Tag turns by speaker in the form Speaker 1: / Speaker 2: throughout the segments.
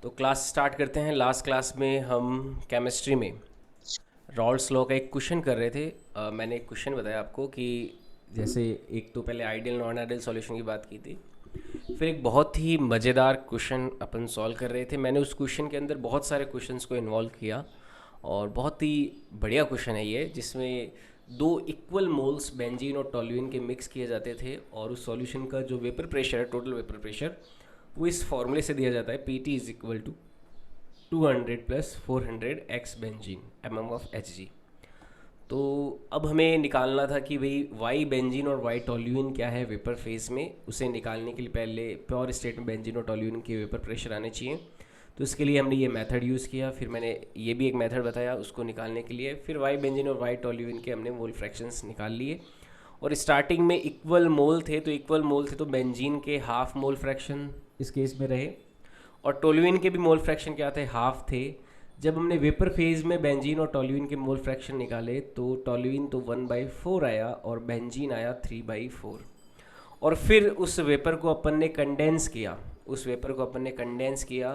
Speaker 1: तो class start करते हैं। लास्ट क्लास में हम केमिस्ट्री में रॉल्स लॉ का एक क्वेश्चन कर रहे थे। मैंने एक क्वेश्चन बताया आपको कि जैसे एक तो पहले आइडियल नॉन आइडियल सॉल्यूशन की बात की थी, फिर एक बहुत ही मज़ेदार क्वेश्चन अपन सॉल्व कर रहे थे। मैंने उस क्वेश्चन के अंदर बहुत सारे क्वेश्चंस को इन्वॉल्व किया और बहुत ही बढ़िया क्वेश्चन है ये, जिसमें दो इक्वल मोल्स बेंजीन और टॉल्यूइन के मिक्स किए जाते थे और उस सॉल्यूशन का जो वेपर प्रेशर है, टोटल वेपर प्रेशर, वो इस फॉर्मूले से दिया जाता है, P T is equal to 200 plus 400 X benzene M of H G. तो अब हमें निकालना था कि भाई वाई बेंजीन और वाई टॉल्यूइन क्या है वेपर फेज में। उसे निकालने के लिए पहले प्योर स्टेट में बेंजीन और टॉल्यूइन के वेपर प्रेशर आने चाहिए। तो इसके लिए हमने ये मेथड यूज़ किया। फिर मैंने ये भी एक मेथड बताया उसको निकालने के लिए। फिर वाई बेंजीन और वाई टॉल्यूइन के हमने मोल फ्रैक्शंस निकाल लिए। और स्टार्टिंग में इक्वल मोल थे, तो इक्वल मोल थे तो बेंजीन के हाफ मोल फ्रैक्शन इस केस में रहे और टोल्यूइन के भी मोल फ्रैक्शन क्या थे, हाफ थे। जब हमने वेपर फेज में बेंजीन और टोल्यूइन के मोल फ्रैक्शन निकाले तो टोल्यूइन तो 1/4 आया और बेंजीन आया 3/4। और फिर उस वेपर को अपन ने कंडेंस किया, उस वेपर को अपन ने कंडेंस किया,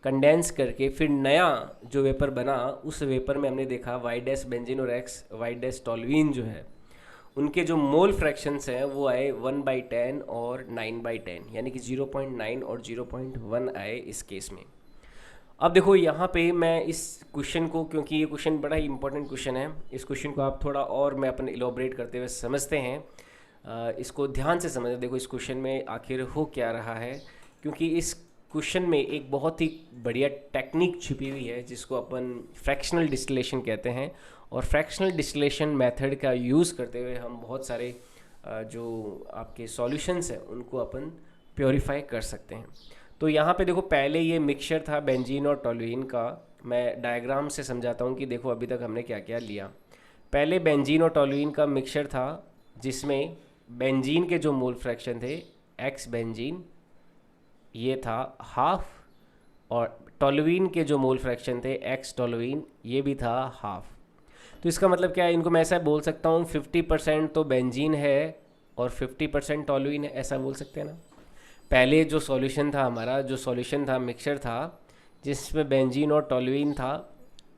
Speaker 1: कंडेंस करके फिर नया जो वेपर बना उस वेपर में हमने देखा वाई डैश बेंजीन और एक्स वाई डैश टोल्यूइन जो है, उनके जो मोल फ्रैक्शंस हैं वो आए 1/10 और 9/10, यानी कि 0.9 और 0.1 आए इस केस में। अब देखो यहाँ पे मैं इस क्वेश्चन को, क्योंकि ये क्वेश्चन बड़ा ही इंपॉर्टेंट क्वेश्चन है, इस क्वेश्चन को आप थोड़ा और मैं अपन इलोबरेट करते हुए समझते हैं। इसको ध्यान से समझते, देखो इस क्वेश्चन में आखिर हो क्या रहा है, क्योंकि इस क्वेश्चन में एक बहुत ही बढ़िया टेक्निक छिपी हुई है जिसको अपन फ्रैक्शनल डिस्टिलेशन कहते हैं। और फ्रैक्शनल डिस्टिलेशन मेथड का यूज़ करते हुए हम बहुत सारे जो आपके सॉल्यूशंस हैं उनको अपन प्योरीफाई कर सकते हैं। तो यहाँ पे देखो पहले ये मिक्सचर था बेंजीन और टोल्यूइन का। मैं डायग्राम से समझाता हूँ कि देखो अभी तक हमने क्या क्या लिया। पहले बेंजीन और टोल्यूइन का मिक्सचर था जिसमें बेंजीन के जो मोल फ्रैक्शन थे, एक्स बेंजीन ये था हाफ, और टोल्यूइन के जो मोल फ्रैक्शन थे, एक्स टोल्यूइन, ये भी था हाफ। तो इसका मतलब क्या है, इनको मैं ऐसा बोल सकता हूँ 50% तो बेंजीन है और 50% टोल्यूइन है, ऐसा बोल सकते हैं ना। पहले जो सॉल्यूशन था हमारा, जो सॉल्यूशन था मिक्सचर था जिसमें बेंजीन और टोल्यूइन था,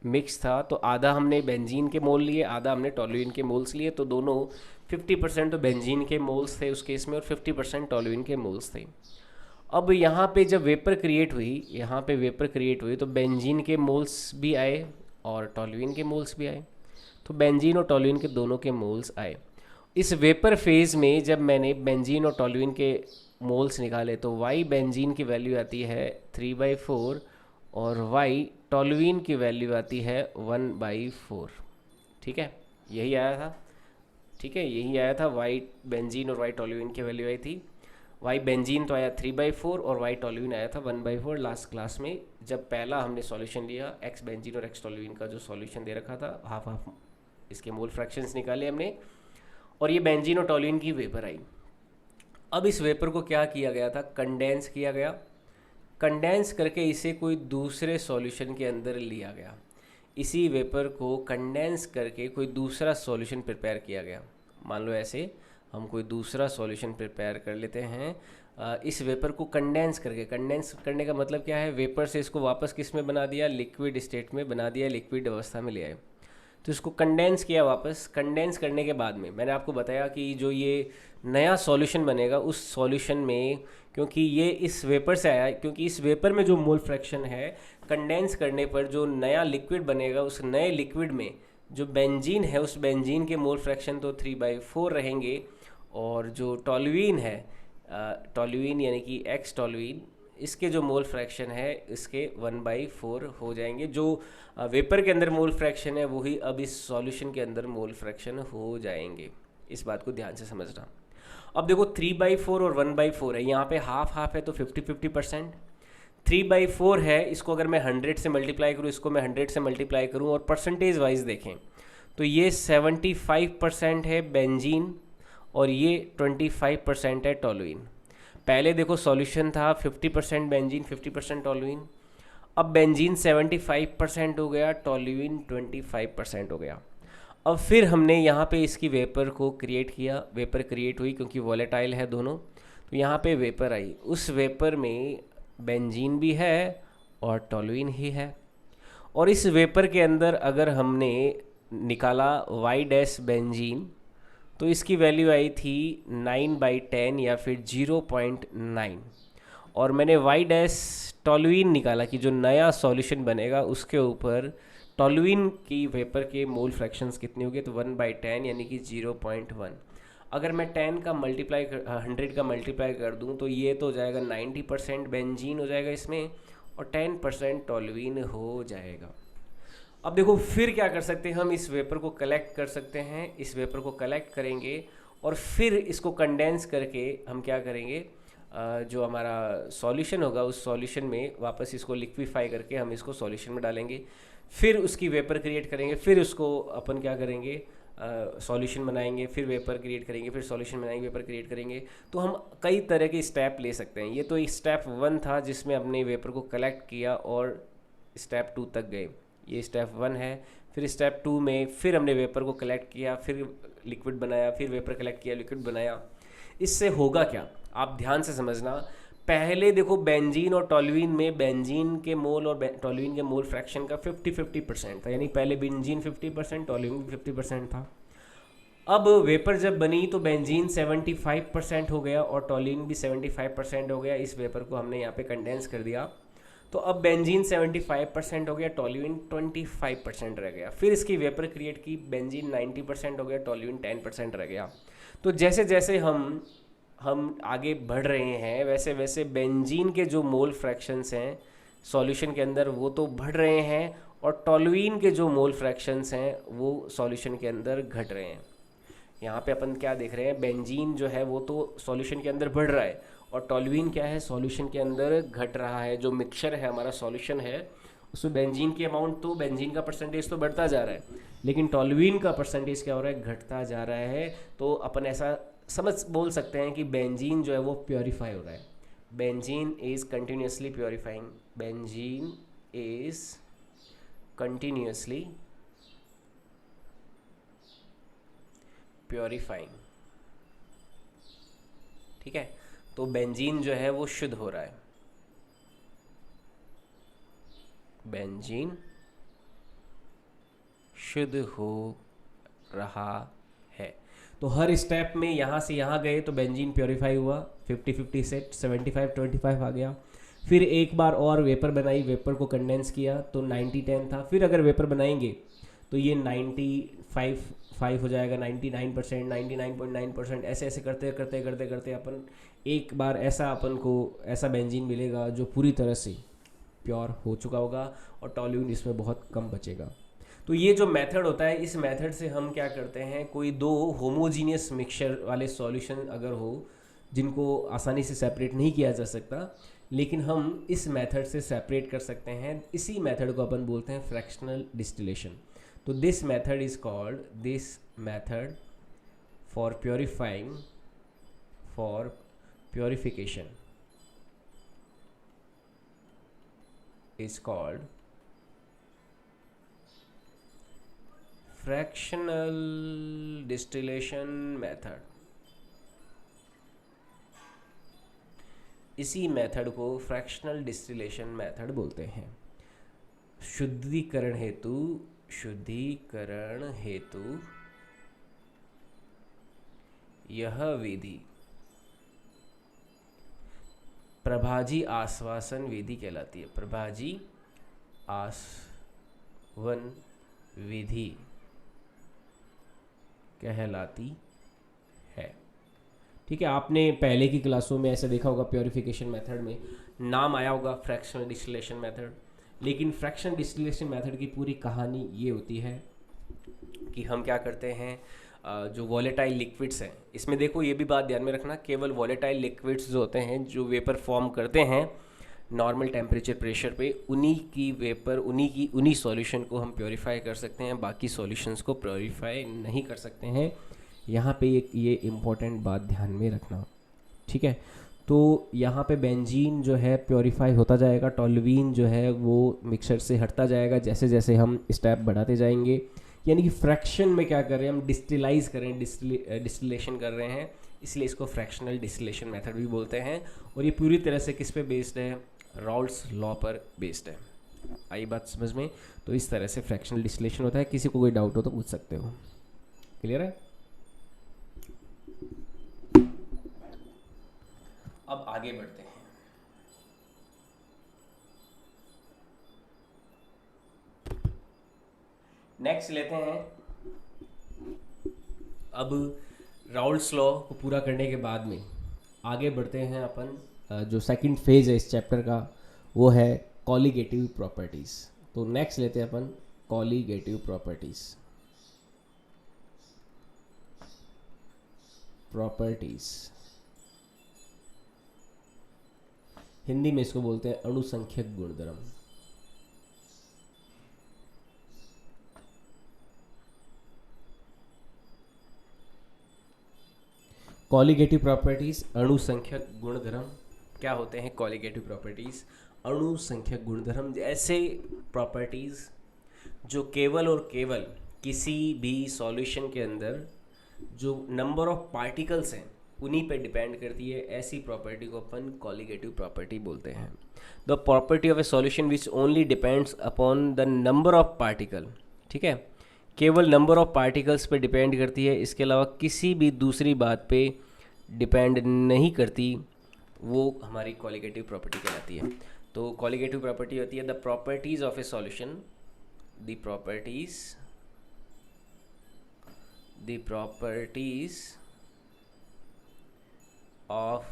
Speaker 1: मिक्स था, तो आधा हमने बेंजीन के मोल लिए, आधा हमने टोल्यूइन के मोल्स लिए, तो दोनों 50% तो बेंजीन के मोल्स थे उस केस में और 50% टोल्यूइन के मोल्स थे। अब यहाँ पे जब वेपर क्रिएट हुई, यहाँ पे वेपर क्रिएट हुई तो बेंजीन के मोल्स भी आए और टोल्यूइन के मोल्स भी आए, तो बेंजीन और टोल्यूइन के दोनों के मोल्स आए। इस वेपर फेज में जब मैंने बेंजीन और टोल्यूइन के मोल्स निकाले तो वाई बेंजीन की वैल्यू आती है 3/4 और वाई टोल्यूइन की वैल्यू आती है 1/4। ठीक है, यही आया था। ठीक है, यही आया था। वाई बेंजीन और वाई टोल्यूइन की वैल्यू आई थी। वाई बेंजीन तो आया 3/4 और वाई टोल्यूइन आया था 1/4 लास्ट क्लास में, जब पहला हमने सॉल्यूशन लिया एक्स बेंजीन और एक्स टोल्यूइन का जो सॉल्यूशन दे रखा था, हाफ हाफ इसके मोल फ्रैक्शंस निकाले हमने और ये बेंजीन और टोल्यूइन की वेपर आई। अब इस वेपर को क्या किया गया था, कंडेंस किया गया। कंडेंस करके इसे कोई दूसरे सॉल्यूशन के अंदर लिया गया। इसी वेपर को कंडेंस करके कोई दूसरा सॉल्यूशन प्रिपेयर किया गया। मान लो ऐसे हम कोई दूसरा सॉल्यूशन प्रिपेयर कर लेते हैं। इस वेपर को कंडेंस करके, कंडेंस करने का मतलब क्या है, वेपर से इसको वापस किस में बना दिया, लिक्विड स्टेट में बना दिया, लिक्विड अवस्था में ले आए। तो इसको कंडेंस किया वापस। कंडेंस करने के बाद में मैंने आपको बताया कि जो ये नया सॉल्यूशन बनेगा उस सॉल्यूशन में, क्योंकि ये इस वेपर से आया, क्योंकि इस वेपर में जो मोल फ्रैक्शन है, कंडेंस करने पर जो नया लिक्विड बनेगा उस नए लिक्विड में जो बेंजीन है उस बेंजीन के मोल फ्रैक्शन तो 3/4 रहेंगे और जो टोल्यूइन है, टोल्यूइन यानी कि एक्स टोल्यूइन, इसके जो मोल फ्रैक्शन है इसके 1/4 हो जाएंगे। जो वेपर के अंदर मोल फ्रैक्शन है वही अब इस सॉल्यूशन के अंदर मोल फ्रैक्शन हो जाएंगे। इस बात को ध्यान से समझना। अब देखो 3/4 और 1/4 है, यहाँ पे हाफ हाफ है तो 50-50%। 3/4 है, इसको अगर मैं 100 से मल्टीप्लाई करूँ, इसको मैं 100 से मल्टीप्लाई करूँ और परसेंटेज वाइज देखें तो ये 75% है बेंजीन और ये 25% है टोल्यूइन। पहले देखो सॉल्यूशन था 50% बेंजीन 50% टोल्यूइन, अब बेंजीन 75% हो गया, टोल्यूइन 25% हो गया। अब फिर हमने यहाँ पे इसकी वेपर को क्रिएट किया, वेपर क्रिएट हुई क्योंकि वॉलेटाइल है दोनों, तो यहाँ पे वेपर आई। उस वेपर में बेंजीन भी है और टोलुइन ही है। और इस वेपर के अंदर अगर हमने निकाला वाई डैश बेंजीन तो इसकी वैल्यू आई थी 9/10 या फिर 0.9। और मैंने वाई डैश टोलुइन निकाला कि जो नया सॉल्यूशन बनेगा उसके ऊपर टोलुइन की वेपर के मोल फ्रैक्शंस कितने होंगे, तो 1/10 यानी कि 0.1। अगर मैं 10 का मल्टीप्लाई 100 का मल्टीप्लाई कर दूं तो ये तो हो जाएगा 90% बेंजीन हो जाएगा इसमें और 10% टोलुइन हो जाएगा। अब देखो फिर क्या कर सकते हैं, हम इस वेपर को कलेक्ट कर सकते हैं। इस वेपर को कलेक्ट करेंगे और फिर इसको कंडेंस करके हम क्या करेंगे, जो हमारा सॉल्यूशन होगा उस सॉल्यूशन में वापस इसको लिक्विफाई करके हम इसको सॉल्यूशन में डालेंगे, फिर उसकी वेपर क्रिएट करेंगे, फिर उसको अपन क्या करेंगे, सॉल्यूशन बनाएंगे, फिर वेपर क्रिएट करेंगे, फिर सॉल्यूशन बनाएंगे, वेपर क्रिएट करेंगे। तो हम कई तरह के स्टेप ले सकते हैं। ये तो स्टेप 1 था जिसमें हमने वेपर को कलेक्ट किया और स्टेप 2 तक गए, ये स्टेप 1 है। फिर स्टेप 2 में फिर हमने वेपर को कलेक्ट किया, फिर लिक्विड बनाया, फिर वेपर कलेक्ट किया, लिक्विड बनाया। इससे होगा क्या, आप ध्यान से समझना। पहले देखो बेंजीन और टोलुइन में बेंजीन के मोल और टोलुइन के मोल फ्रैक्शन का 50-50% था, यानी पहले बेंजीन 50% टोलुइन 50% था। अब वेपर जब बनी तो बेंजीन 75% हो गया और टोलुइन भी 75% हो गया। इस वेपर को हमने यहाँ पे कंडेंस कर दिया, तो अब बेंजीन 75% हो गया, टोलुइन 25% रह गया। फिर इसकी वेपर क्रिएट की, बेंजीन 90% हो गया, टोलुइन 10% रह गया। तो जैसे जैसे हम आगे बढ़ रहे हैं वैसे वैसे बेंजीन के जो मोल फ्रैक्शंस हैं सॉल्यूशन के अंदर वो तो बढ़ रहे हैं और टोलुइन के जो मोल फ्रैक्शंस हैं वो सॉल्यूशन के अंदर घट रहे हैं। यहाँ पे अपन क्या देख रहे हैं, बेंजीन जो है वो तो सॉल्यूशन के अंदर बढ़ रहा है और टोलुइन क्या है, सॉल्यूशन के अंदर घट रहा है। जो मिक्सचर है हमारा सॉल्यूशन है उसमें बेंजीन की अमाउंट तो बेंजीन का परसेंटेज तो बढ़ता जा रहा है, लेकिन टोलुइन का परसेंटेज क्या हो रहा है, घटता जा रहा है। तो अपन ऐसा बोल सकते हैं कि बेंजीन जो है वो प्योरीफाई हो रहा है। Benzene is continuously purifying, benzene is continuously purifying. ठीक है, तो बेंजीन जो है वो शुद्ध हो रहा है, बेंजीन शुद्ध हो रहा है। तो हर स्टेप में यहाँ से यहाँ गए तो बेंजीन प्योरीफाई हुआ, 50-50 से 75-25 आ गया। फिर एक बार और वेपर बनाई, वेपर को कंडेंस किया तो 90-10 था। फिर अगर वेपर बनाएंगे तो ये 95 हो जाएगा, 99%, 99.9%, ऐसे ऐसे करते करते करते करते अपन एक बार अपन को ऐसा बेंजीन मिलेगा जो पूरी तरह से प्योर हो चुका होगा और टोलुइन इसमें बहुत कम बचेगा। तो ये जो मेथड होता है, इस मेथड से हम क्या करते हैं, कोई दो होमोजीनियस मिक्सचर वाले सॉल्यूशन अगर हो जिनको आसानी से सेपरेट नहीं किया जा सकता, लेकिन हम इस मेथड से सेपरेट कर सकते हैं। इसी मेथड को अपन बोलते हैं फ्रैक्शनल डिस्टिलेशन। तो this method is called, this method for purifying, for purification is called fractional distillation method। इसी मेथड को फ्रैक्शनल डिस्टिलेशन मेथड बोलते हैं। शुद्धिकरण हेतु यह विधि प्रभाजी आश्वासन विधि कहलाती है, प्रभाजी आसवन विधि कहलाती है। ठीक है, आपने पहले की क्लासों में ऐसा देखा होगा, प्योरिफिकेशन मेथड में नाम आया होगा फ्रैक्शनल डिस्टिलेशन मेथड। लेकिन फ्रैक्शनल डिस्टिलेशन मेथड की पूरी कहानी ये होती है कि हम क्या करते हैं, जो वॉलेटाइल लिक्विड्स हैं, इसमें देखो ये भी बात ध्यान में रखना, केवल वॉलेटाइल लिक्विड्स जो होते हैं जो वेपर फॉर्म करते हैं नॉर्मल टेम्परेचर प्रेशर पे, उन्हीं की वेपर उन्हीं सॉल्यूशन को हम प्योरीफाई कर सकते हैं, बाकी सॉल्यूशंस को प्योरीफाई नहीं कर सकते हैं। यहाँ पे ये इम्पोर्टेंट बात ध्यान में रखना। ठीक है, तो यहाँ पे बेंजीन जो है प्योरीफाई होता जाएगा, टोलुइन जो है वो मिक्सचर से हटता जाएगा जैसे जैसे हम स्टेप बढ़ाते जाएंगे। यानी कि फ्रैक्शन में क्या कर रहे हैं हम, डिस्टिलाइज कर रहे हैं, डिस्टिलेशन कर रहे हैं, इसलिए इसको फ्रैक्शनल डिस्टिलेशन मेथड भी बोलते हैं। और ये पूरी तरह से किस पे बेस्ड है, रॉल्स लॉ पर बेस्ड है। आई बात समझ में? तो इस तरह से फ्रैक्शनल डिस्टिलेशन होता है। किसी को कोई डाउट हो तो पूछ सकते हो। क्लियर है? अब आगे बढ़ते हैं। नेक्स्ट लेते हैं, अब राउल्स लॉ को पूरा करने के बाद में आगे बढ़ते हैं अपन। जो सेकंड फेज है इस चैप्टर का वो है कॉलीगेटिव प्रॉपर्टीज़। तो नेक्स्ट लेते हैं अपन कॉलीगेटिव प्रॉपर्टीज़। हिंदी में इसको बोलते हैं अणुसंख्यक गुणधर्म। कॉलीगेटिव प्रॉपर्टीज, अणुसंख्यक गुणधर्म। क्या होते हैं कॉलीगेटिव प्रॉपर्टीज, अणुसंख्यक गुणधर्म? ऐसे प्रॉपर्टीज जो केवल और केवल किसी भी सॉल्यूशन के अंदर जो नंबर ऑफ पार्टिकल्स हैं उन्हीं पे डिपेंड करती है, ऐसी प्रॉपर्टी को अपन कॉलीगेटिव प्रॉपर्टी बोलते हैं। The property of A solution which only depends upon the number of particle. ठीक है, केवल नंबर ऑफ पार्टिकल्स पे डिपेंड करती है, इसके अलावा किसी भी दूसरी बात पे डिपेंड नहीं करती, वो हमारी कॉलीगेटिव प्रॉपर्टी कहलाती है। तो कॉलीगेटिव प्रॉपर्टी होती है the properties of A solution, the properties of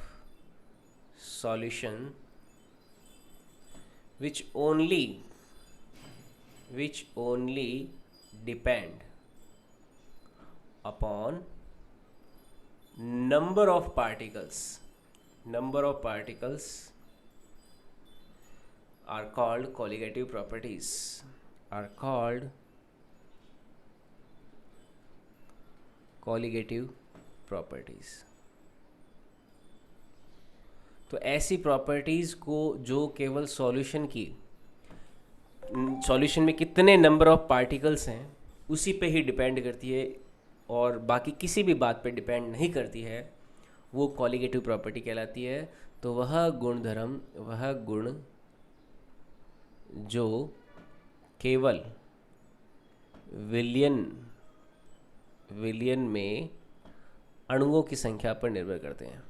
Speaker 1: solution which only depend upon number of particles are called colligative properties, तो ऐसी प्रॉपर्टीज़ को जो केवल सॉल्यूशन में कितने नंबर ऑफ पार्टिकल्स हैं उसी पे ही डिपेंड करती है और बाकी किसी भी बात पे डिपेंड नहीं करती है, वो कॉलीगेटिव प्रॉपर्टी कहलाती है। तो वह गुण जो केवल विलियन में अणुओं की संख्या पर निर्भर करते हैं,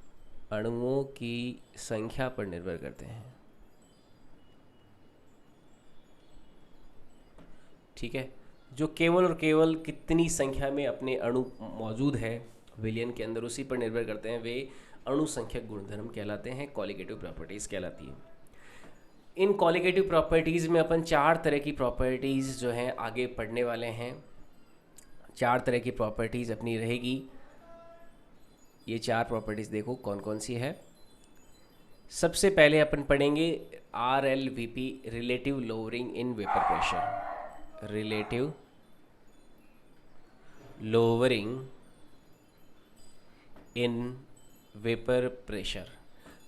Speaker 1: ठीक है, जो केवल और केवल कितनी संख्या में अपने अणु मौजूद है विलियन के अंदर उसी पर निर्भर करते हैं, वे अणुसंख्यक गुणधर्म कहलाते हैं, कॉलीगेटिव प्रॉपर्टीज़ कहलाती है। इन कॉलीगेटिव प्रॉपर्टीज़ में अपन 4 तरह की प्रॉपर्टीज़ जो हैं आगे पढ़ने वाले हैं। 4 तरह की प्रॉपर्टीज़ अपनी रहेगी। ये 4 प्रॉपर्टीज़ देखो कौन कौन सी है। सबसे पहले अपन पढ़ेंगे RLVP, relative lowering in vapour pressure. Relative lowering in vapour pressure.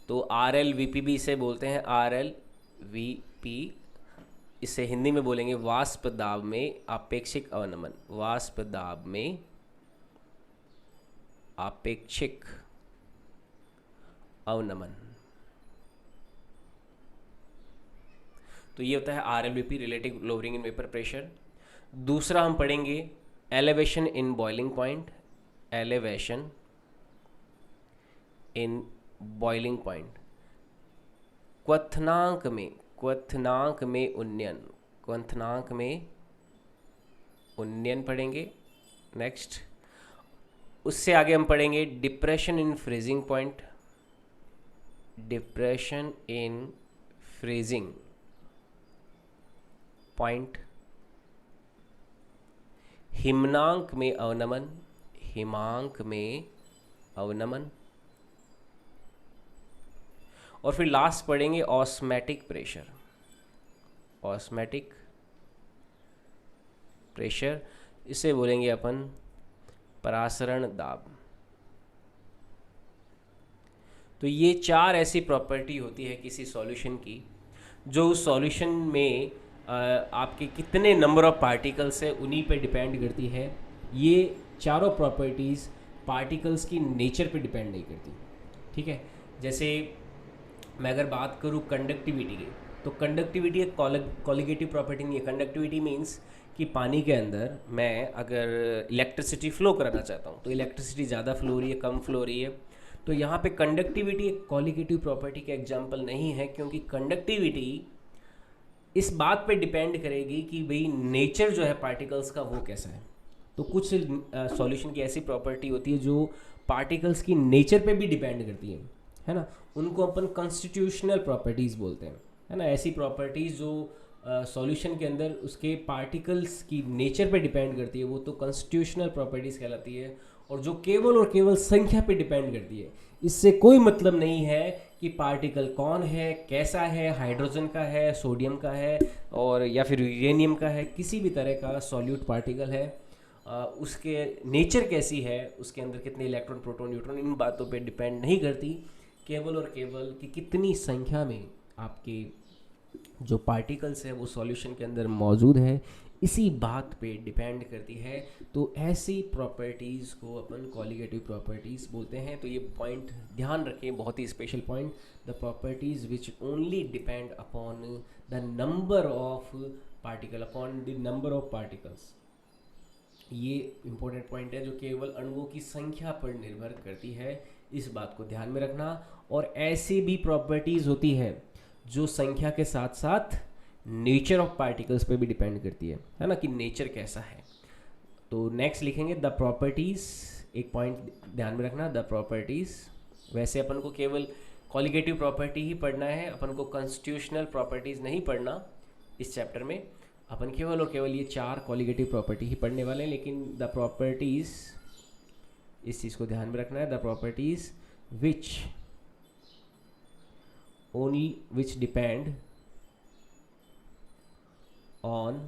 Speaker 1: तो RLVP भी इसे बोलते हैं, RLVP इसे हिंदी में बोलेंगे वाष्प दाब में आपेक्षिक अवनमन। वाष्प दाब में आपेक्षिक अवनमन। तो ये होता है RLVP, relative lowering in vapour pressure. दूसरा हम पढ़ेंगे elevation in boiling point. Elevation in boiling point. क्वथनांक में उन्नयन पढ़ेंगे। नेक्स्ट उससे आगे हम पढ़ेंगे depression in freezing point. Depression in freezing point. हिमांक में अवनमन। और फिर लास्ट पढ़ेंगे ऑस्मैटिक प्रेशर। इसे बोलेंगे अपन परासरण दाब। तो ये 4 ऐसी प्रॉपर्टी होती है किसी सॉल्यूशन की जो उस सॉल्यूशन में आपके कितने नंबर ऑफ पार्टिकल्स है उन्हीं पे डिपेंड करती है। ये चारों प्रॉपर्टीज़ पार्टिकल्स की नेचर पे डिपेंड नहीं करती। ठीक है, जैसे मैं अगर बात करूँ कंडक्टिविटी की, तो कंडक्टिविटी एक कॉलिगेटिव प्रॉपर्टी नहीं है। कंडक्टिविटी मीन्स कि पानी के अंदर मैं अगर इलेक्ट्रिसिटी फ्लो कराना चाहता हूँ तो इलेक्ट्रिसिटी ज़्यादा फ्लो हो रही है, कम फ्लो हो रही है। तो यहाँ पे कंडक्टिविटी एक कॉलिगेटिव प्रॉपर्टी का एग्जाम्पल नहीं है, क्योंकि कंडक्टिविटी इस बात पे डिपेंड करेगी कि भाई नेचर जो है पार्टिकल्स का वो कैसा है। तो कुछ सॉल्यूशन की ऐसी प्रॉपर्टी होती है जो पार्टिकल्स की नेचर पे भी डिपेंड करती है ना। उनको अपन कॉन्स्टिट्यूशनल प्रॉपर्टीज़ बोलते हैं, है ना। ऐसी प्रॉपर्टीज़ जो सॉल्यूशन के अंदर उसके पार्टिकल्स की नेचर पे डिपेंड करती है, वो तो कॉन्स्टिट्यूशनल प्रॉपर्टीज़ कहलाती है। और जो केवल और केवल संख्या पे डिपेंड करती है, इससे कोई मतलब नहीं है कि पार्टिकल कौन है, कैसा है, हाइड्रोजन का है, सोडियम का है, और या फिर यूरेनियम का है, किसी भी तरह का सॉल्यूट पार्टिकल है, उसके नेचर कैसी है, उसके अंदर कितने इलेक्ट्रॉन, प्रोटॉन, न्यूट्रॉन, इन बातों पे डिपेंड नहीं करती। केवल और केवल कि कितनी संख्या में आपके जो पार्टिकल्स है वो सॉल्यूशन के अंदर मौजूद है, इसी बात पे डिपेंड करती है। तो ऐसी प्रॉपर्टीज़ को अपन कॉलिगेटिव प्रॉपर्टीज़ बोलते हैं। तो ये पॉइंट ध्यान रखें, बहुत ही special point. The properties which only depend upon the number of particle, upon the number of particles. ये इंपॉर्टेंट पॉइंट है, जो केवल अणुओं की संख्या पर निर्भर करती है, इस बात को ध्यान में रखना। और ऐसी भी प्रॉपर्टीज़ होती है जो संख्या के साथ साथ नेचर ऑफ पार्टिकल्स पे भी डिपेंड करती है ना, कि नेचर कैसा है। तो नेक्स्ट लिखेंगे द प्रॉपर्टीज़। एक पॉइंट ध्यान में रखना, द प्रॉपर्टीज़। वैसे अपन को केवल कॉलिगेटिव प्रॉपर्टी ही पढ़ना है, अपन को कॉन्स्टिट्यूशनल प्रॉपर्टीज़ नहीं पढ़ना इस चैप्टर में। अपन केवल और केवल ये 4 कॉलिगेटिव प्रॉपर्टी ही पढ़ने वाले हैं। लेकिन द प्रॉपर्टीज़, इस चीज़ को ध्यान में रखना है, the properties which depend on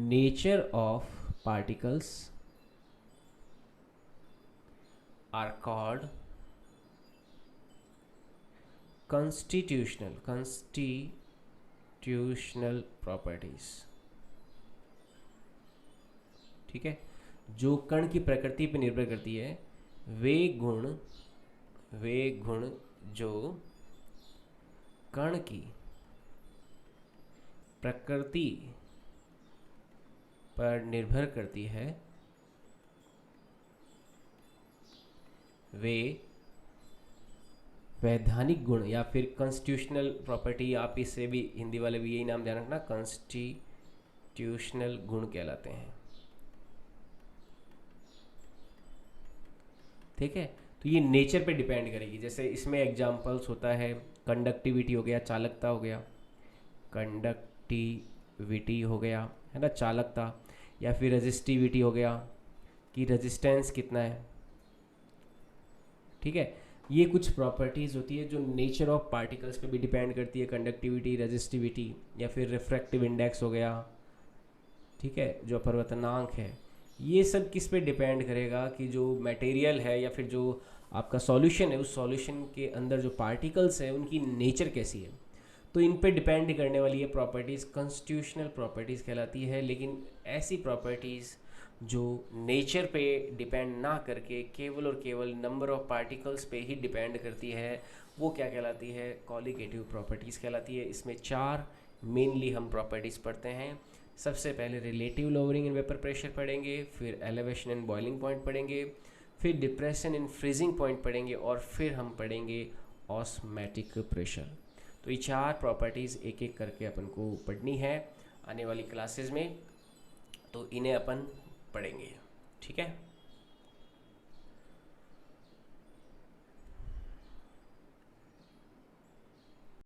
Speaker 1: nature of particles are called constitutional properties। ठीक है, जो कण की प्रकृति पर निर्भर करती है, वे गुण जो कण की प्रकृति पर निर्भर करती है, वे वैधानिक गुण या फिर कॉन्स्टिट्यूशनल प्रॉपर्टी, आप इससे भी हिंदी वाले भी यही नाम ध्यान रखना, कॉन्स्टिट्यूशनल गुण कहलाते हैं। ठीक है, तो ये नेचर पे डिपेंड करेगी। जैसे इसमें एग्जांपल्स होता है, कंडक्टिविटी हो गया, चालकता हो गया, कंडक्टिविटी हो गया, है ना, चालकता। या फिर रेजिस्टिविटी हो गया कि रेजिस्टेंस कितना है। ठीक है, ये कुछ प्रॉपर्टीज़ होती है जो नेचर ऑफ पार्टिकल्स पे भी डिपेंड करती है, कंडक्टिविटी, रेजिस्टिविटी। या फिर रिफ्रैक्टिव इंडेक्स हो गया, ठीक है, जो अपवर्तनांक है। ये सब किस पे डिपेंड करेगा कि जो मटेरियल है या फिर जो आपका सॉल्यूशन है, उस सॉल्यूशन के अंदर जो पार्टिकल्स है उनकी नेचर कैसी है। तो इन पे डिपेंड करने वाली ये प्रॉपर्टीज़ कॉन्स्टिट्यूशनल प्रॉपर्टीज़ कहलाती है। लेकिन ऐसी प्रॉपर्टीज़ जो नेचर पे डिपेंड ना करके केवल और केवल नंबर ऑफ पार्टिकल्स पे ही डिपेंड करती है, वो क्या कहलाती है, कॉलिगेटिव प्रॉपर्टीज़ कहलाती है। इसमें 4 मेनली हम प्रॉपर्टीज़ पढ़ते हैं। सबसे पहले relative lowering in vapour pressure पढ़ेंगे, फिर एलिवेशन इन बॉइलिंग पॉइंट पढ़ेंगे, फिर डिप्रेशन इन फ्रीजिंग पॉइंट पढ़ेंगे, और फिर हम पढ़ेंगे ऑस्मैटिक प्रेशर। तो ये 4 प्रॉपर्टीज़ एक एक करके अपन को पढ़नी है आने वाली क्लासेस में, तो इन्हें अपन पढ़ेंगे। ठीक है।